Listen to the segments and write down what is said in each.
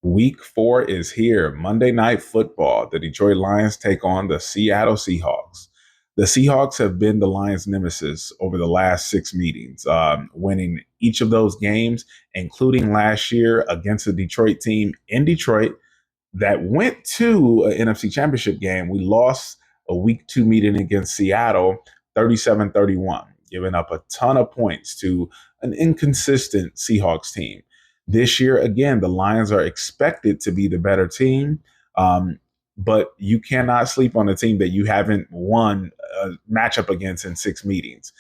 Week 4 is here. Monday Night Football. The Detroit Lions take on the Seattle Seahawks. The Seahawks have been the Lions' nemesis over the last 6 meetings, winning each of those games, including last year against the Detroit team in Detroit that went to an NFC Championship game. We lost a week 2 meeting against Seattle 37-31, giving up a ton of points to an inconsistent Seahawks team. This year, again, the Lions are expected to be the better team, but you cannot sleep on a team that you haven't won a matchup against in 6 meetings.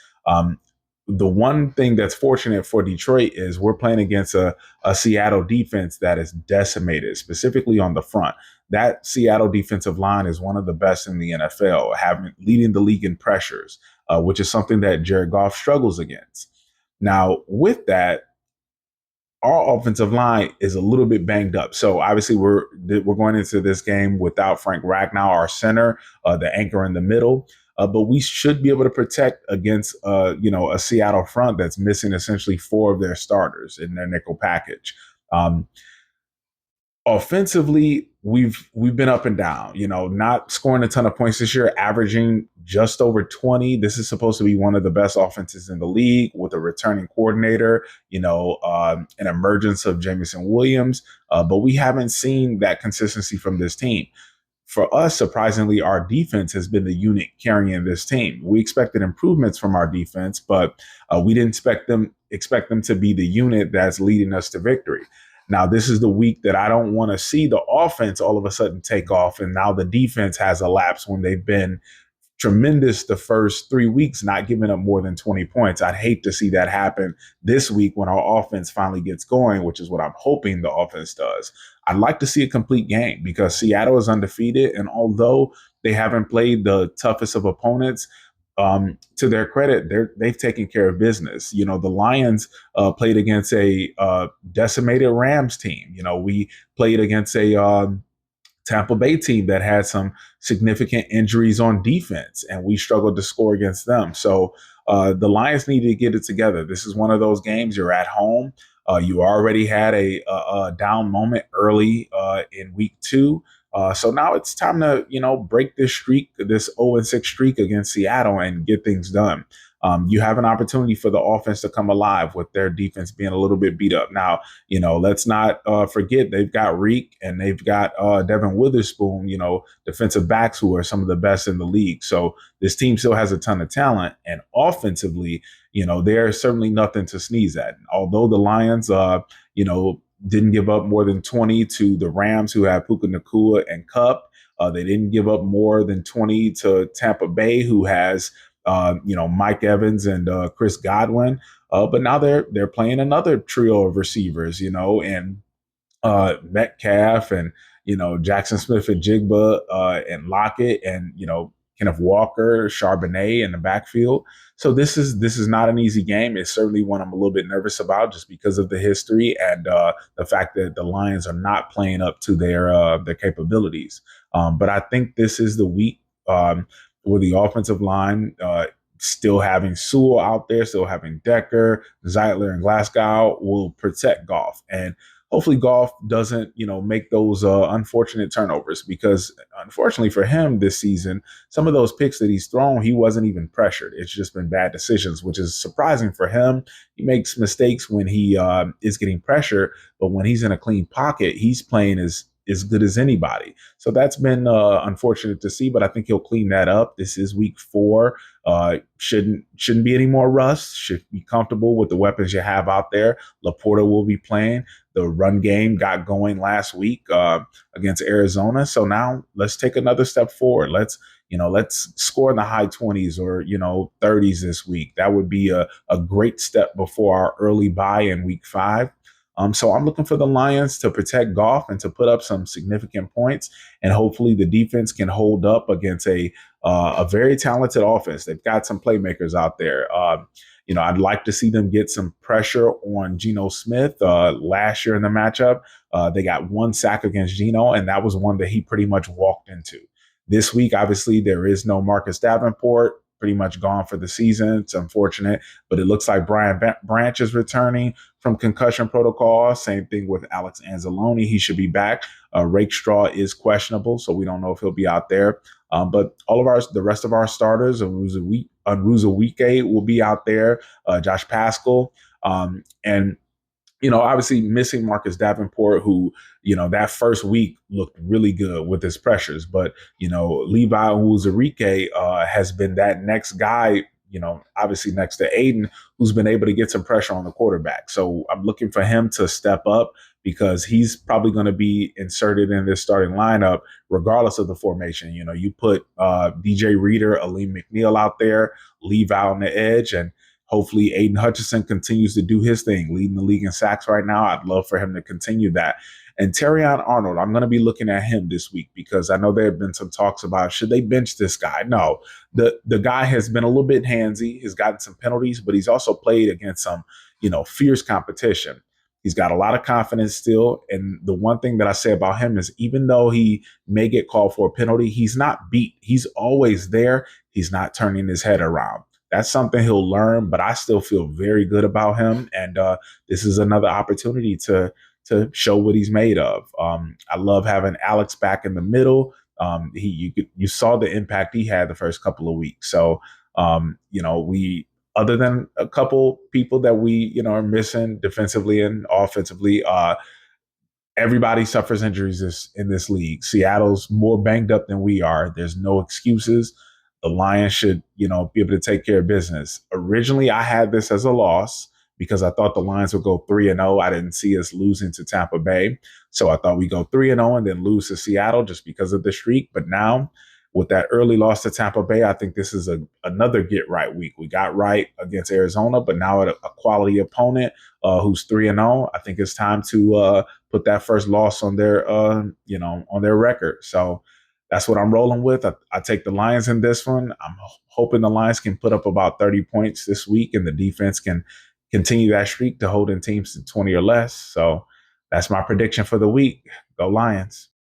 The one thing that's fortunate for Detroit is we're playing against a Seattle defense that is decimated, specifically on the front. That Seattle defensive line is one of the best in the NFL, leading the league in pressures, which is something that Jared Goff struggles against. Now, with that, our offensive line is a little bit banged up. So obviously we're going into this game without Frank Ragnow, our center, the anchor in the middle. But we should be able to protect against a Seattle front that's missing essentially 4 of their starters in their nickel package. Offensively, we've been up and down, not scoring a ton of points this year, averaging just over 20. This is supposed to be one of the best offenses in the league with a returning coordinator, an emergence of Jameson Williams. But we haven't seen that consistency from this team. For us, surprisingly, our defense has been the unit carrying this team. We expected improvements from our defense, but we didn't expect them to be the unit that's leading us to victory. Now, this is the week that I don't want to see the offense all of a sudden take off, and now the defense has a lapse when they've been tremendous the first 3 weeks, not giving up more than 20 points. I'd hate to see that happen this week when our offense finally gets going, which is what I'm hoping the offense does. I'd like to see a complete game because Seattle is undefeated, and although they haven't played the toughest of opponents, to their credit, they've taken care of business. The Lions played against a decimated Rams team. We played against a Tampa Bay team that had some significant injuries on defense, and we struggled to score against them. So the Lions need to get it together. This is one of those games. You're at home. You already had a down moment early in week 2. So now it's time to, break this streak, this 0-6 streak against Seattle and get things done. You have an opportunity for the offense to come alive with their defense being a little bit beat up. Now, let's not forget they've got Reek and they've got Devin Witherspoon, defensive backs who are some of the best in the league. So this team still has a ton of talent. And offensively, there's certainly nothing to sneeze at. Although the Lions, didn't give up more than 20 to the Rams, who have Puka Nacua and Cup. They didn't give up more than 20 to Tampa Bay, who has Mike Evans and Chris Godwin. But now they're playing another trio of receivers, and Metcalf and Jackson Smith and Jigba and Lockett and Kenneth Walker, Charbonnet in the backfield. So this is not an easy game. It's certainly one I'm a little bit nervous about just because of the history and the fact that the Lions are not playing up to their capabilities. But I think this is the week where the offensive line, still having Sewell out there, still having Decker, Zeitler, and Glasgow will protect Goff. And hopefully Goff doesn't, make those unfortunate turnovers because unfortunately for him this season, some of those picks that he's thrown, he wasn't even pressured. It's just been bad decisions, which is surprising for him. He makes mistakes when he is getting pressure, but when he's in a clean pocket, he's playing as good as anybody. So that's been unfortunate to see, but I think he'll clean that up. This is week 4. Shouldn't be any more rust. Should be comfortable with the weapons you have out there. Laporta will be playing. The run game got going last week against Arizona. So now let's take another step forward. Let's score in the high 20s or 30s this week. That would be a great step before our early bye in week 5. So I'm looking for the Lions to protect Goff and to put up some significant points, and hopefully the defense can hold up against a very talented offense. They've got some playmakers out there. I'd like to see them get some pressure on Geno Smith. Last year in the matchup, they got 1 sack against Geno, and that was one that he pretty much walked into. This week, obviously, there is no Marcus Davenport. pretty much gone for the season. It's unfortunate, but it looks like Brian Branch is returning from concussion protocol. Same thing with Alex Anzalone. He should be back. Rakestraw is questionable, so we don't know if he'll be out there. But the rest of our starters, Wike will be out there. Josh Pascal, and obviously missing Marcus Davenport, who, that first week looked really good with his pressures. But, Levi Onwuzurike has been that next guy, obviously next to Aiden, who's been able to get some pressure on the quarterback. So I'm looking for him to step up because he's probably going to be inserted in this starting lineup regardless of the formation. You put DJ Reader, Aleem McNeil out there, Levi on the edge, and hopefully Aiden Hutchinson continues to do his thing, leading the league in sacks right now. I'd love for him to continue that. And Terrion Arnold, I'm going to be looking at him this week because I know there have been some talks about should they bench this guy? No, the guy has been a little bit handsy. He's gotten some penalties, but he's also played against some, fierce competition. He's got a lot of confidence still. And the one thing that I say about him is even though he may get called for a penalty, he's not beat. He's always there. He's not turning his head around. That's something he'll learn, but I still feel very good about him. And this is another opportunity to show what he's made of. I love having Alex back in the middle. You saw the impact he had the first couple of weeks. So, we, other than a couple people that we, are missing defensively and offensively, everybody suffers injuries in this league. Seattle's more banged up than we are. There's no excuses. The Lions should, be able to take care of business. Originally, I had this as a loss because I thought the Lions would go 3-0. I didn't see us losing to Tampa Bay. So I thought we'd go 3-0 and then lose to Seattle just because of the streak. But now, with that early loss to Tampa Bay, I think this is another get right week. We got right against Arizona, but now a quality opponent who's 3-0. I think it's time to put that first loss on their on their record. So that's what I'm rolling with. I take the Lions in this one. I'm hoping the Lions can put up about 30 points this week and the defense can continue that streak to holding teams to 20 or less. So that's my prediction for the week. Go Lions.